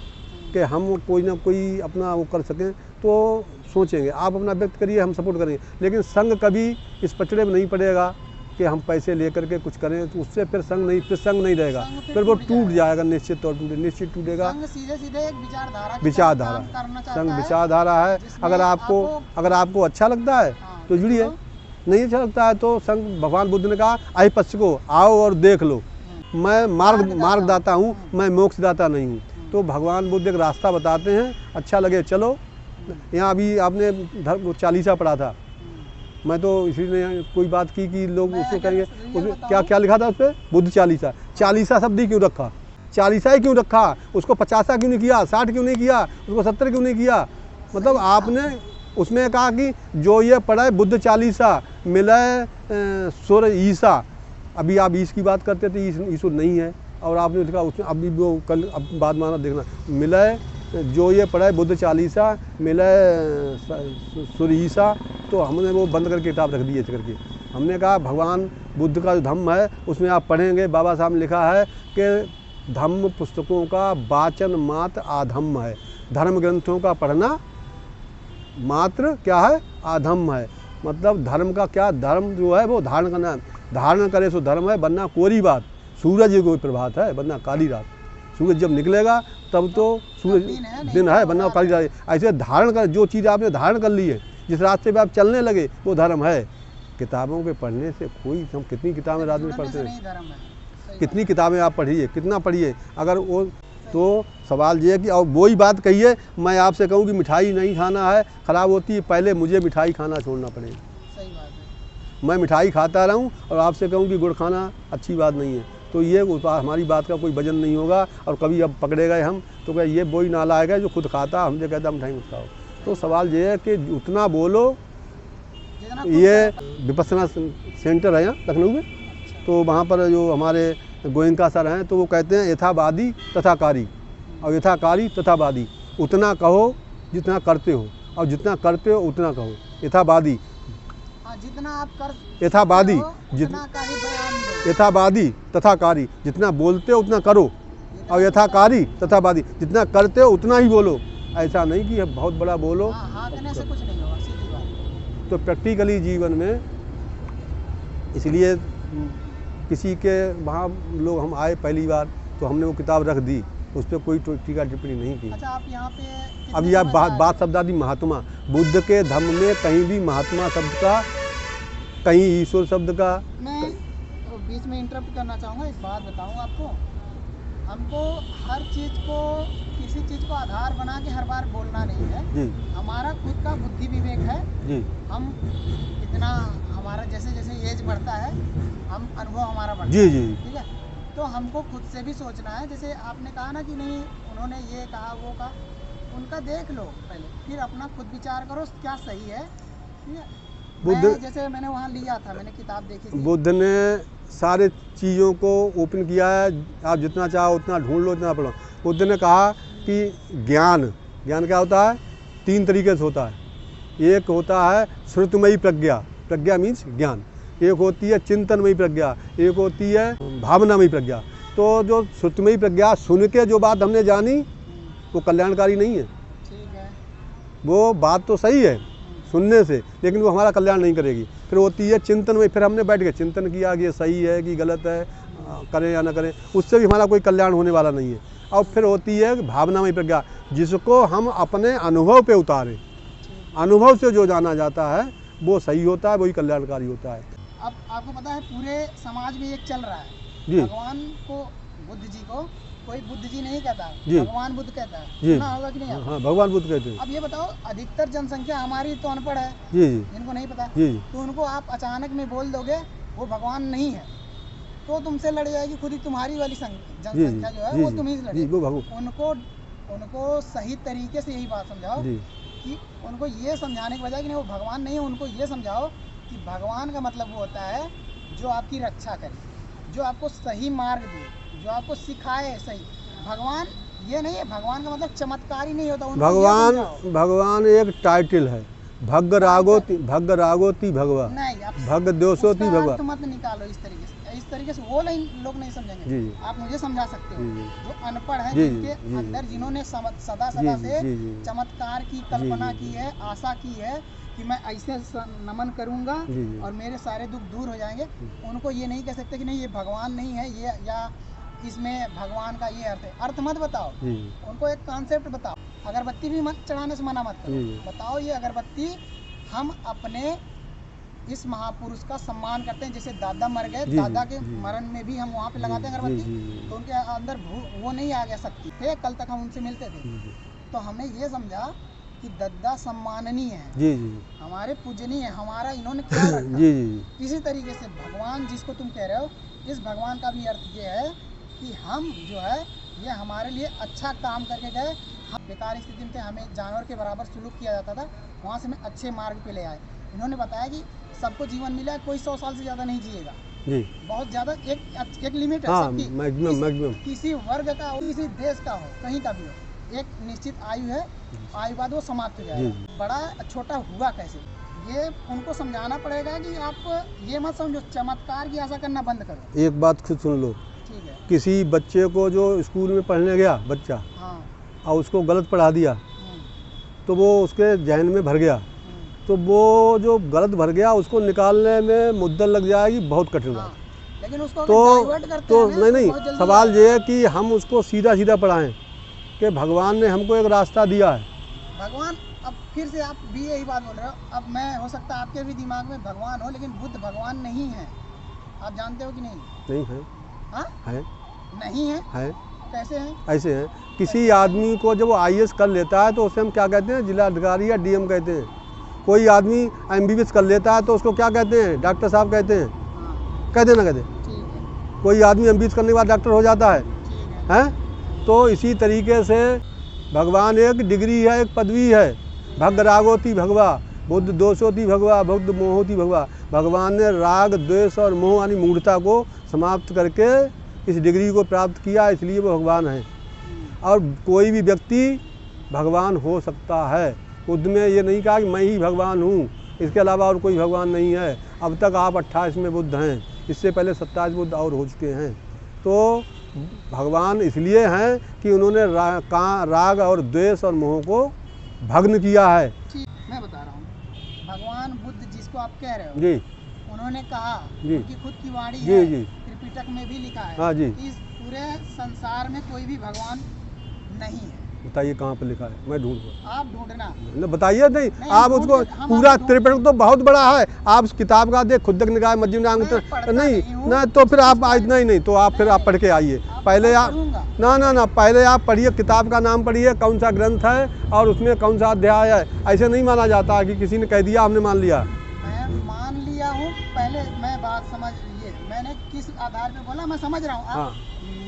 कि हम कोई ना कोई अपना वो कर सकें तो सोचेंगे। आप अपना व्यक्त करिए, हम सपोर्ट करेंगे, लेकिन संघ कभी इस पचड़े में नहीं पड़ेगा कि हम पैसे लेकर के कुछ करें, तो उससे फिर संघ नहीं रहेगा, फिर वो टूट जाएगा, निश्चित तौर पर निश्चित टूटेगा। सीधे एक विचारधारा संघ विचारधारा है। अगर आपको अच्छा लगता है तो जुड़िए, नहीं अच्छा लगता है तो संघ, भगवान बुद्ध ने कहा अहिपस्य को आओ और देख लो, मैं मार्गदाता हूँ, मैं मोक्षदाता नहीं हूँ। तो भगवान बुद्ध एक रास्ता बताते हैं, अच्छा लगे चलो। यहाँ अभी आपने चालीसा पढ़ा था, मैं तो इसलिए कोई बात की कि लोग उसको कहेंगे, उसमें क्या लिखा था उस पर? बुद्ध चालीसा। चालीसा शब्द ही क्यों रखा? चालीसा ही क्यों रखा? उसको 50 क्यों नहीं किया, 60 क्यों नहीं किया, उसको 70 क्यों नहीं किया? मतलब आपने उसमें कहा कि जो ये पढ़े बुद्ध चालीसा मिले सुर ईसा। अभी आप ईश की बात करते थे, ईश्वर नहीं है, और आपने लिखा उसमें अभी वो कल अब बाद माना देखना, मिले जो ये पढ़े बुद्ध चालीसा मिले सुर ईसा। तो हमने वो बंद करके किताब रख दी ऐसे करके। हमने कहा भगवान बुद्ध का जो धम्म है उसमें आप पढ़ेंगे, बाबा साहब ने लिखा है कि धम्म पुस्तकों का वाचन मात्र आधम्म है, धर्म ग्रंथों का पढ़ना मात्र क्या है? आधम्म है। मतलब धर्म का क्या? धर्म जो है वो धारण करना है, धारण करे सो धर्म है, वरना कोरी बात। सूरज ही कोई प्रभात है, वरना काली रात। सूरज जब निकलेगा तब तो सूरज दिन है, वरना काली रात। ऐसे धारण कर, जो चीज़ आपने धारण कर ली है, जिस रास्ते पे आप चलने लगे वो धर्म है। किताबों पे पढ़ने से कोई, हम कितनी किताबें रात में पढ़ते हैं, कितनी किताबें आप पढ़िए, कितना पढ़िए। अगर वो तो सवाल ये है कि और वही बात कहिए, मैं आपसे कहूँ कि मिठाई नहीं खाना है, ख़राब होती है, पहले मुझे मिठाई खाना छोड़ना पड़ेगा। सही बात है। मैं मिठाई खाता रहूँ और आपसे कहूँ कि गुड़ खाना अच्छी बात नहीं है, तो ये हमारी बात का कोई वजन नहीं होगा। और कभी अब पकड़े गए हम तो क्या ये वही नालायक है जो खुद खाता, हमसे कहता मिठाई मत खाओ। तो सवाल ये है कि उतना बोलो। जितना ये विपස්සना सेंटर है यहाँ लखनऊ में, तो वहाँ पर जो हमारे गोयनका सर हैं तो वो कहते हैं यथावादी तथाकारी, और यथाकारी तथावादी। उतना कहो जितना करते हो, और जितना करते हो उतना कहो। यथावादी, जितना आप कर यथावादी, जितना का ही बयान दो। यथावादी तथाकारी, जितना बोलते हो उतना करो, और यथाकारी तथावादी, जितना करते हो उतना ही बोलो। ऐसा नहीं कि बहुत बड़ा बोलो। हाँ कहने से कुछ नहीं होगा, सीधी बात। तो प्रैक्टिकली जीवन में, इसलिए किसी के वहाँ लोग हम आए पहली बार तो हमने वो किताब रख दी, उस पर कोई टीका टिप्पणी नहीं की। अच्छा, आप यहाँ पे अब यह बात शब्द आदि महात्मा, बुद्ध के धम्म में कहीं भी महात्मा शब्द का, कहीं ईश्वर शब्द का। मैं बीच में इंटरप्ट करना चाहूँगा, एक बात बताऊँ आपको। हमको हर चीज़ को, किसी चीज़ को आधार बना के हर बार बोलना नहीं है जी हमारा खुद का बुद्धि विवेक है जी। हम इतना, हमारा जैसे जैसे एज बढ़ता है हम अनुभव हमारा बढ़ता जी है, जी ठीक है। तो हमको खुद से भी सोचना है। जैसे आपने कहा ना कि नहीं उन्होंने ये कहा वो कहा, उनका देख लो पहले, फिर अपना खुद विचार करो क्या सही है, ठीक है। बुद्ध, जैसे मैंने वहाँ लिया था, मैंने किताब देखी थी। बुद्ध ने सारे चीज़ों को ओपन किया है, आप जितना चाहो उतना ढूंढ लो, इतना पढ़ो। बुद्ध ने कहा कि ज्ञान क्या होता है, 3 तरीके से होता है। एक होता है श्रुतिमयी प्रज्ञा, प्रज्ञा मीन्स ज्ञान। एक होती है चिंतनमयी प्रज्ञा, एक होती है भावनामयी प्रज्ञा। तो जो श्रुतिमयी प्रज्ञा सुन के जो बात हमने जानी वो कल्याणकारी नहीं है। ठीक है, वो बात तो सही है सुनने से, लेकिन वो हमारा कल्याण नहीं करेगी। फिर होती है चिंतन में, फिर हमने बैठ के चिंतन किया कि ये सही है कि गलत है, करें या ना करें, उससे भी हमारा कोई कल्याण होने वाला नहीं है। और फिर होती है भावनामयी प्रज्ञा, जिसको हम अपने अनुभव पे उतारें। अनुभव से जो जाना जाता है वो सही होता है, वही कल्याणकारी होता है। अब आपको पता है पूरे समाज में एक चल रहा है, जी भगवान को, बुद्ध जी को कोई बुद्ध जी नहीं कहता, जी। भगवान बुद्ध कहता है। जी। सुना होगा कि नहीं आपने? हाँ, भगवान बुद्ध कहते हैं। अब ये बताओ, अधिकतर जनसंख्या हमारी तो अनपढ़ है, जी जी जिनको नहीं पता, जी जी तो उनको आप अचानक में बोल दोगे वो भगवान नहीं है, तो तुमसे लड़ जाएगी खुद ही तुम्हारी वाली जनसंख्या जो है वो तुम ही से जी, लड़ेगी। वो भगवान उनको सही तरीके से यही बात समझाओ जी कि उनको ये समझाने के बजाय कि नहीं वो भगवान नहीं है, उनको ये समझाओ कि भगवान का मतलब वो होता है जो आपकी रक्षा करे, जो आपको सही मार्ग दे, जो आपको सिखाए सही। भगवान ये नहीं है, भगवान का मतलब चमत्कारी नहीं होता। उनको ये समझाओ। भगवान एक टाइटल है, भग रागोती भगवान, नहीं, आप भग दोषोती उसका भगवान। अर्थ मत निकालो इस तरीके से वो लोग नहीं समझेंगे। जी जी आप मुझे समझा सकते हो, जी जी जो अनपढ़ है, जी, जिनके जी, अंदर जिन्होंने सदा जी सदा जी से जी जी चमत्कार की कल्पना जी, की जी। है, आशा की है कि मैं ऐसे नमन करूंगा जी, जी। और मेरे सारे दुख दूर हो जाएंगे। उनको ये नहीं कह सकते कि नहीं ये भगवान नहीं है, ये या इसमें भगवान का ये अर्थ मत बताओ। जी उनको एक कॉन्सेप्ट बताओ। अगरबत्ती भी मत चढ़ाने से मना मत करो, जी। बताओ ये अगरबत्ती हम अपने इस महापुरुष का सम्मान करते हैं। जैसे दादा मर गए, जी, दादा के जी। मरण में भी हम वहाँ पे लगाते हैं अगरबत्ती, जी, जी। तो उनके अंदर वो नहीं आ गया शक्ति थे, कल तक हम उनसे मिलते थे। जी तो हमने ये समझा कि दादा सम्माननीय है, जी जी हमारे पूजनीय है, हमारा इन्होंने क्या रखा। जी जी इसी तरीके से भगवान जिसको तुम कह रहे हो, इस भगवान का भी अर्थ ये है कि हम जो है ये हमारे लिए अच्छा काम करके गए। हम बेकार स्थिति में थे, हमें जानवर के बराबर सुलूक किया जाता था, वहाँ से हमें अच्छे मार्ग पे ले आए। इन्होंने बताया कि सबको जीवन मिला है, कोई 100 साल से ज़्यादा नहीं जिएगा, जी। बहुत ज़्यादा एक लिमिट है हाँ, सबकी, मैक्सिमम किसी वर्ग का हो, किसी देश का हो, कहीं का भी हो, एक निश्चित आयु है, आयु बाद वो समाप्त हो जाएगा। बड़ा छोटा हुआ कैसे, ये उनको समझाना पड़ेगा कि आप ये मत समझो, चमत्कार की आशा करना बंद करो। एक बात खुद सुन लो, ठीक है, किसी बच्चे को जो स्कूल में पढ़ने गया बच्चा हाँ, और उसको गलत पढ़ा दिया तो वो उसके जहन में भर गया, तो वो जो गलत भर गया उसको निकालने में मुद्दत लग जाएगी, बहुत कठिन बात। लेकिन उसको तो डाइवर्ट करते हैं ना, नहीं बहुत जल्दी सवाल ये है कि हम उसको सीधा सीधा पढ़ाएं कि भगवान ने हमको एक रास्ता दिया है। भगवान, अब फिर से आप भी यही बात बोल रहे हो। अब मैं, हो सकता है आपके भी दिमाग में भगवान हो, लेकिन बुद्ध भगवान नहीं है, आप जानते हो कि नहीं? नहीं है, हाँ, है, नहीं है, है, कैसे हैं? ऐसे हैं। किसी आदमी को जब वो IAS कर लेता है तो उसे हम क्या कहते हैं, जिला अधिकारी या DM कहते हैं। कोई आदमी MBBS कर लेता है तो उसको क्या कहते हैं, डॉक्टर साहब कहते हैं। हाँ, कहते ना कहते, ठीक है, कोई आदमी MBBS करने के बाद डॉक्टर हो जाता है, ठीक है, हैं? तो इसी तरीके से भगवान एक डिग्री है, एक पदवी है, भग रागोति भगवा, बुद्ध दोषोति भगवा, बुद्ध मोहोति भगवा। भगवान ने राग, द्वेष और मोह यानी मूढ़ता को समाप्त करके इस डिग्री को प्राप्त किया, इसलिए वो भगवान है। और कोई भी व्यक्ति भगवान हो सकता है। बुद्ध में ये नहीं कहा कि मैं ही भगवान हूँ, इसके अलावा और कोई भगवान नहीं है। अब तक आप 28वें बुद्ध हैं, इससे पहले 27 बुद्ध और हो चुके हैं। तो भगवान इसलिए हैं कि उन्होंने राग और द्वेष और मोह को भग्न किया है। मैं बता रहा हूँ, भगवान बुद्ध जिसको आप कह रहे हो जी, उन्होंने कहा, जी, उनकी खुद की वाणी जी, है, जी, त्रिपिटक में भी लिखा है, हाँ जी, इस पूरे संसार में कोई भी भगवान नहीं है। बताइए कहाँ पर लिखा है, मैं ढूंढूंगा। आप ढूंढना न बताइए नहीं, नहीं, आप उसको पूरा त्रिपिटक तो बहुत बड़ा है, आप उस किताब का देख, खुद्दक निकाय, मध्यम निकाय नहीं ना, तो फिर आप आज नहीं तो आप फिर आप पढ़ के आइए। पहले आप ना पहले आप पढ़िए, किताब का नाम पढ़िए, कौन सा ग्रंथ है और उसमें कौन सा अध्याय है। ऐसे नहीं माना जाता कि किसी ने कह दिया हमने मान लिया। मैं मान लिया हूँ, पहले मैं बात समझ लीजिए, मैंने किस आधार पे बोला मैं समझ रहा हूँ। आप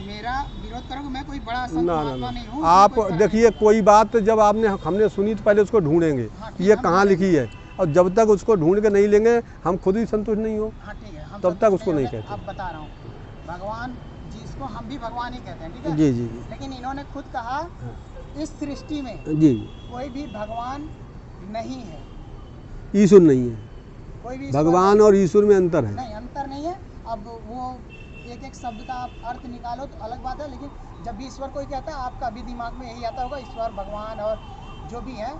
मेरा विरोध करोगे, मैं कोई बड़ा संत महात्मा नहीं हूँ। आप देखिए, कोई बात जब हमने सुनी तो पहले उसको ढूंढेंगे ये कहाँ लिखी है, और जब तक उसको ढूंढ के नहीं लेंगे हम खुद ही संतुष्ट नहीं हो, तब तक उसको नहीं कहते। अब बता रहा हूँ, भगवान जिसको हम भी भगवान ही कहते हैं, ठीक है जी जी, लेकिन इन्होंने खुद कहा इस सृष्टि में जी कोई भी भगवान नहीं है, ईश्वर नहीं है। कोई भी भगवान और ईश्वर में अंतर है। नहीं, अंतर नहीं है। अब वो एक एक शब्द का आप अर्थ निकालो तो अलग बात है, लेकिन जब भी ईश्वर कोई कहता है आपका भी दिमाग में यही आता होगा, ईश्वर भगवान और जो भी है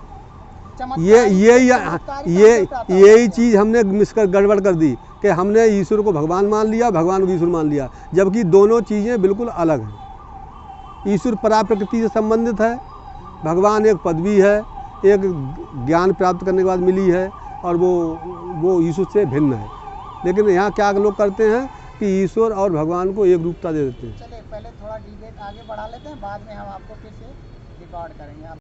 यही चीज़ हमने मिसकर गड़बड़ कर दी कि हमने ईश्वर को भगवान मान लिया, भगवान को ईश्वर मान लिया, जबकि दोनों चीज़ें बिल्कुल अलग हैं। ईश्वर पराप्रकृति से संबंधित है, भगवान एक पदवी है, एक ज्ञान प्राप्त करने के बाद मिली है, और वो ईश्वर से भिन्न है। लेकिन यहाँ क्या लोग करते हैं कि ईश्वर और भगवान को एक रूपता दे देते हैं। चलिए पहले थोड़ा डिबेट आगे बढ़ा लेते हैं, बाद में हम आपको फिर से रिकॉर्ड करेंगे।